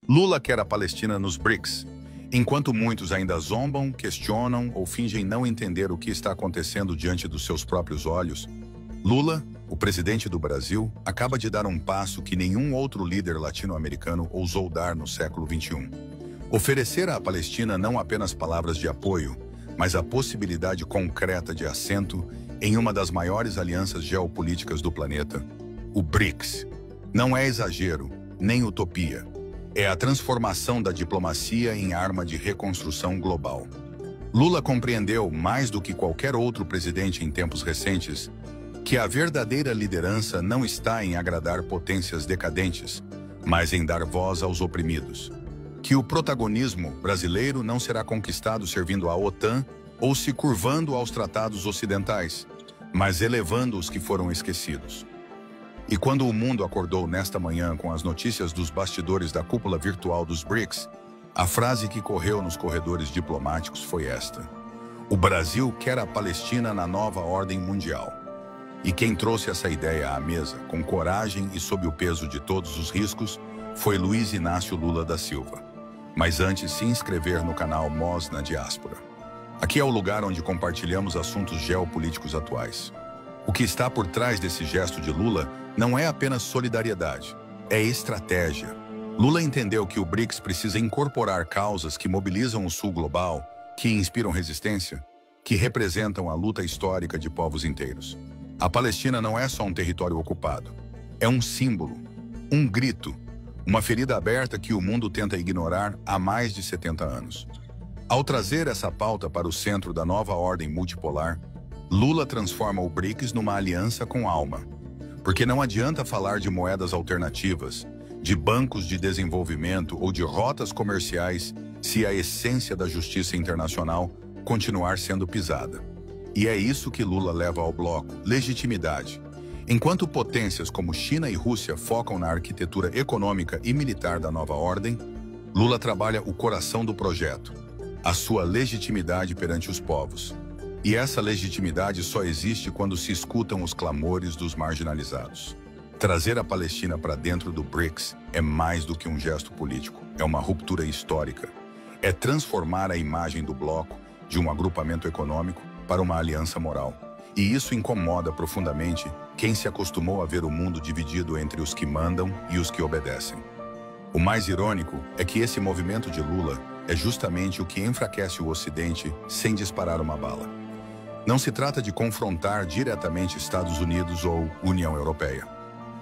Lula quer a Palestina nos BRICS. Enquanto muitos ainda zombam, questionam ou fingem não entender o que está acontecendo diante dos seus próprios olhos, Lula, o presidente do Brasil, acaba de dar um passo que nenhum outro líder latino-americano ousou dar no século XXI. Oferecer à Palestina não apenas palavras de apoio, mas a possibilidade concreta de assento em uma das maiores alianças geopolíticas do planeta, o BRICS. Não é exagero, nem utopia. É a transformação da diplomacia em arma de reconstrução global. Lula compreendeu, mais do que qualquer outro presidente em tempos recentes, que a verdadeira liderança não está em agradar potências decadentes, mas em dar voz aos oprimidos. Que o protagonismo brasileiro não será conquistado servindo à OTAN ou se curvando aos tratados ocidentais, mas elevando os que foram esquecidos. E quando o mundo acordou nesta manhã com as notícias dos bastidores da cúpula virtual dos BRICS, a frase que correu nos corredores diplomáticos foi esta: o Brasil quer a Palestina na nova ordem mundial. E quem trouxe essa ideia à mesa, com coragem e sob o peso de todos os riscos, foi Luiz Inácio Lula da Silva. Mas antes, se inscrever no canal MOS na Diáspora. Aqui é o lugar onde compartilhamos assuntos geopolíticos atuais. O que está por trás desse gesto de Lula não é apenas solidariedade, é estratégia. Lula entendeu que o BRICS precisa incorporar causas que mobilizam o Sul global, que inspiram resistência, que representam a luta histórica de povos inteiros. A Palestina não é só um território ocupado, é um símbolo, um grito, uma ferida aberta que o mundo tenta ignorar há mais de 70 anos. Ao trazer essa pauta para o centro da nova ordem multipolar, Lula transforma o BRICS numa aliança com alma. Porque não adianta falar de moedas alternativas, de bancos de desenvolvimento ou de rotas comerciais se a essência da justiça internacional continuar sendo pisada. E é isso que Lula leva ao bloco: legitimidade. Enquanto potências como China e Rússia focam na arquitetura econômica e militar da nova ordem, Lula trabalha o coração do projeto, a sua legitimidade perante os povos. E essa legitimidade só existe quando se escutam os clamores dos marginalizados. Trazer a Palestina para dentro do BRICS é mais do que um gesto político, é uma ruptura histórica. É transformar a imagem do bloco, de um agrupamento econômico, para uma aliança moral. E isso incomoda profundamente quem se acostumou a ver o mundo dividido entre os que mandam e os que obedecem. O mais irônico é que esse movimento de Lula é justamente o que enfraquece o Ocidente sem disparar uma bala. Não se trata de confrontar diretamente Estados Unidos ou União Europeia.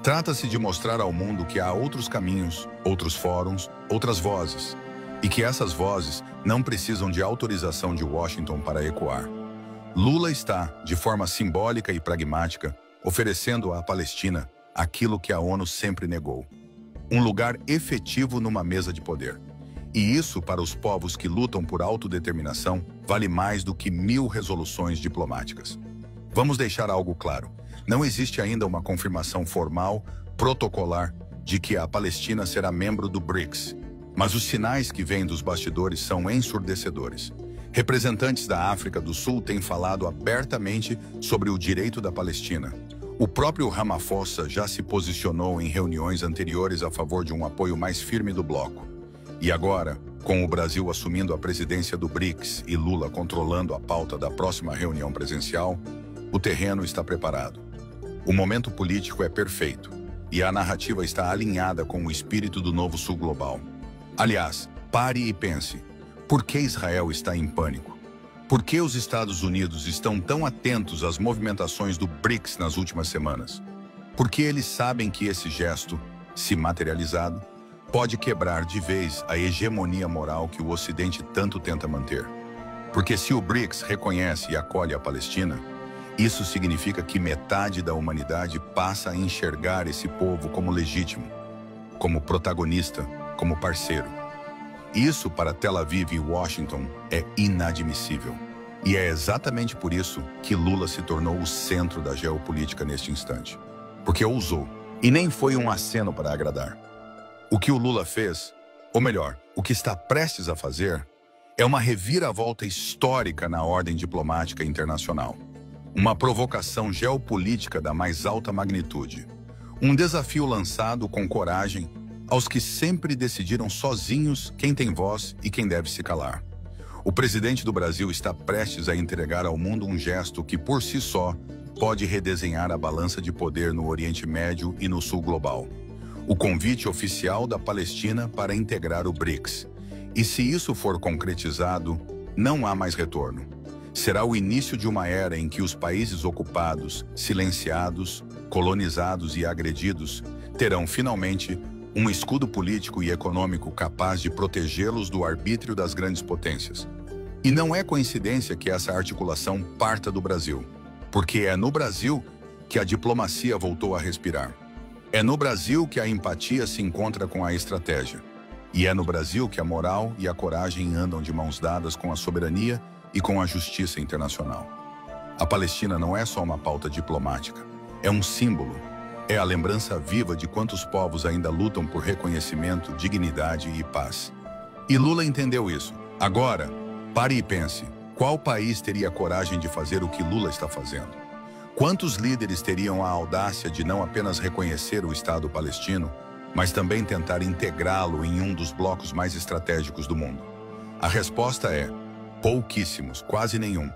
Trata-se de mostrar ao mundo que há outros caminhos, outros fóruns, outras vozes, e que essas vozes não precisam de autorização de Washington para ecoar. Lula está, de forma simbólica e pragmática, oferecendo à Palestina aquilo que a ONU sempre negou: um lugar efetivo numa mesa de poder. E isso, para os povos que lutam por autodeterminação, vale mais do que 1000 resoluções diplomáticas. Vamos deixar algo claro: não existe ainda uma confirmação formal, protocolar, de que a Palestina será membro do BRICS. Mas os sinais que vêm dos bastidores são ensurdecedores. Representantes da África do Sul têm falado abertamente sobre o direito da Palestina. O próprio Ramaphosa já se posicionou em reuniões anteriores a favor de um apoio mais firme do bloco. E agora, com o Brasil assumindo a presidência do BRICS e Lula controlando a pauta da próxima reunião presencial, o terreno está preparado. O momento político é perfeito e a narrativa está alinhada com o espírito do novo Sul global. Aliás, pare e pense: por que Israel está em pânico? Por que os Estados Unidos estão tão atentos às movimentações do BRICS nas últimas semanas? Porque eles sabem que esse gesto, se materializado, pode quebrar de vez a hegemonia moral que o Ocidente tanto tenta manter. Porque se o BRICS reconhece e acolhe a Palestina, isso significa que metade da humanidade passa a enxergar esse povo como legítimo, como protagonista, como parceiro. Isso, para Tel Aviv e Washington, é inadmissível. E é exatamente por isso que Lula se tornou o centro da geopolítica neste instante. Porque ousou, e nem foi um aceno para agradar. O que o Lula fez, ou melhor, o que está prestes a fazer, é uma reviravolta histórica na ordem diplomática internacional. Uma provocação geopolítica da mais alta magnitude. Um desafio lançado com coragem, aos que sempre decidiram sozinhos quem tem voz e quem deve se calar. O presidente do Brasil está prestes a entregar ao mundo um gesto que, por si só, pode redesenhar a balança de poder no Oriente Médio e no Sul global. O convite oficial da Palestina para integrar o BRICS. E se isso for concretizado, não há mais retorno. Será o início de uma era em que os países ocupados, silenciados, colonizados e agredidos terão finalmente um escudo político e econômico capaz de protegê-los do arbítrio das grandes potências. E não é coincidência que essa articulação parta do Brasil, porque é no Brasil que a diplomacia voltou a respirar. É no Brasil que a empatia se encontra com a estratégia. E é no Brasil que a moral e a coragem andam de mãos dadas com a soberania e com a justiça internacional. A Palestina não é só uma pauta diplomática, é um símbolo. É a lembrança viva de quantos povos ainda lutam por reconhecimento, dignidade e paz. E Lula entendeu isso. Agora, pare e pense, qual país teria coragem de fazer o que Lula está fazendo? Quantos líderes teriam a audácia de não apenas reconhecer o Estado palestino, mas também tentar integrá-lo em um dos blocos mais estratégicos do mundo? A resposta é pouquíssimos, quase nenhum,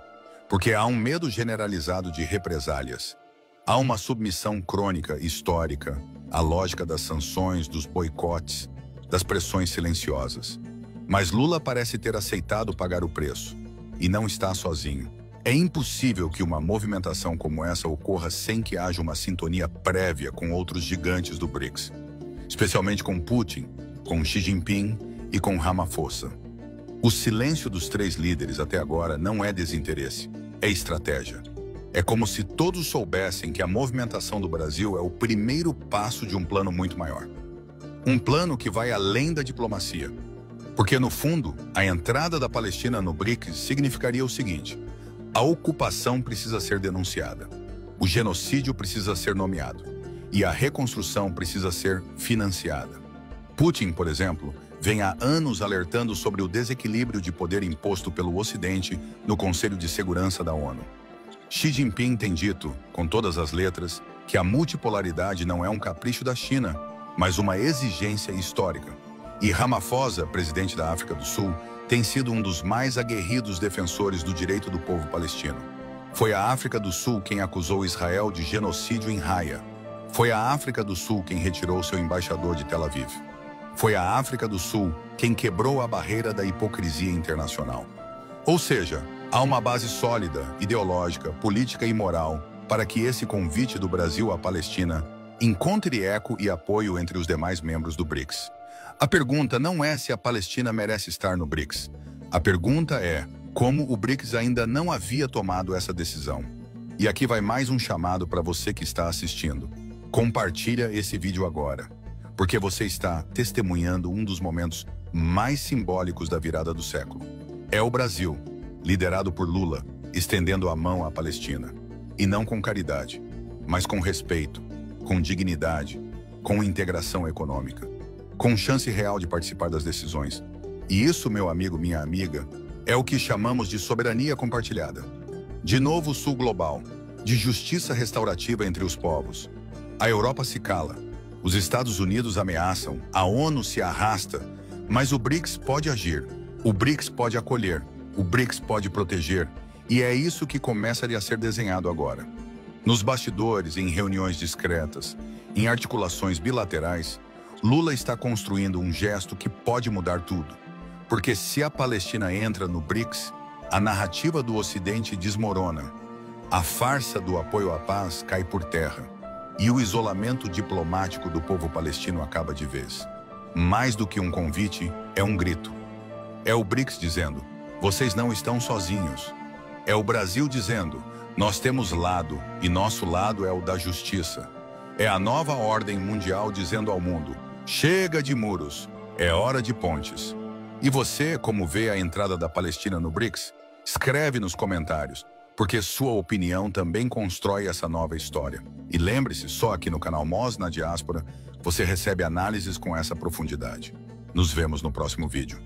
porque há um medo generalizado de represálias. Há uma submissão crônica, histórica, à lógica das sanções, dos boicotes, das pressões silenciosas. Mas Lula parece ter aceitado pagar o preço, e não está sozinho. É impossível que uma movimentação como essa ocorra sem que haja uma sintonia prévia com outros gigantes do BRICS, especialmente com Putin, com Xi Jinping e com Ramaphosa. O silêncio dos três líderes até agora não é desinteresse, é estratégia. É como se todos soubessem que a movimentação do Brasil é o primeiro passo de um plano muito maior. Um plano que vai além da diplomacia. Porque, no fundo, a entrada da Palestina no BRICS significaria o seguinte: a ocupação precisa ser denunciada, o genocídio precisa ser nomeado e a reconstrução precisa ser financiada. Putin, por exemplo, vem há anos alertando sobre o desequilíbrio de poder imposto pelo Ocidente no Conselho de Segurança da ONU. Xi Jinping tem dito, com todas as letras, que a multipolaridade não é um capricho da China, mas uma exigência histórica. E Ramaphosa, presidente da África do Sul, tem sido um dos mais aguerridos defensores do direito do povo palestino. Foi a África do Sul quem acusou Israel de genocídio em Raia. Foi a África do Sul quem retirou seu embaixador de Tel Aviv. Foi a África do Sul quem quebrou a barreira da hipocrisia internacional. Ou seja, há uma base sólida, ideológica, política e moral para que esse convite do Brasil à Palestina encontre eco e apoio entre os demais membros do BRICS. A pergunta não é se a Palestina merece estar no BRICS. A pergunta é como o BRICS ainda não havia tomado essa decisão. E aqui vai mais um chamado para você que está assistindo. Compartilha esse vídeo agora, porque você está testemunhando um dos momentos mais simbólicos da virada do século. É o Brasil, liderado por Lula, estendendo a mão à Palestina. E não com caridade, mas com respeito, com dignidade, com integração econômica, com chance real de participar das decisões. E isso, meu amigo, minha amiga, é o que chamamos de soberania compartilhada. De novo sul global, de justiça restaurativa entre os povos. A Europa se cala, os Estados Unidos ameaçam, a ONU se arrasta, mas o BRICS pode agir, o BRICS pode acolher, o BRICS pode proteger, e é isso que começa a ser desenhado agora. Nos bastidores, em reuniões discretas, em articulações bilaterais, Lula está construindo um gesto que pode mudar tudo. Porque se a Palestina entra no BRICS, a narrativa do Ocidente desmorona, a farsa do apoio à paz cai por terra, e o isolamento diplomático do povo palestino acaba de vez. Mais do que um convite, é um grito. É o BRICS dizendo: vocês não estão sozinhos. É o Brasil dizendo: nós temos lado, e nosso lado é o da justiça. É a nova ordem mundial dizendo ao mundo: chega de muros, é hora de pontes. E você, como vê a entrada da Palestina no BRICS? Escreve nos comentários, porque sua opinião também constrói essa nova história. E lembre-se, só aqui no canal Moz na Diáspora, você recebe análises com essa profundidade. Nos vemos no próximo vídeo.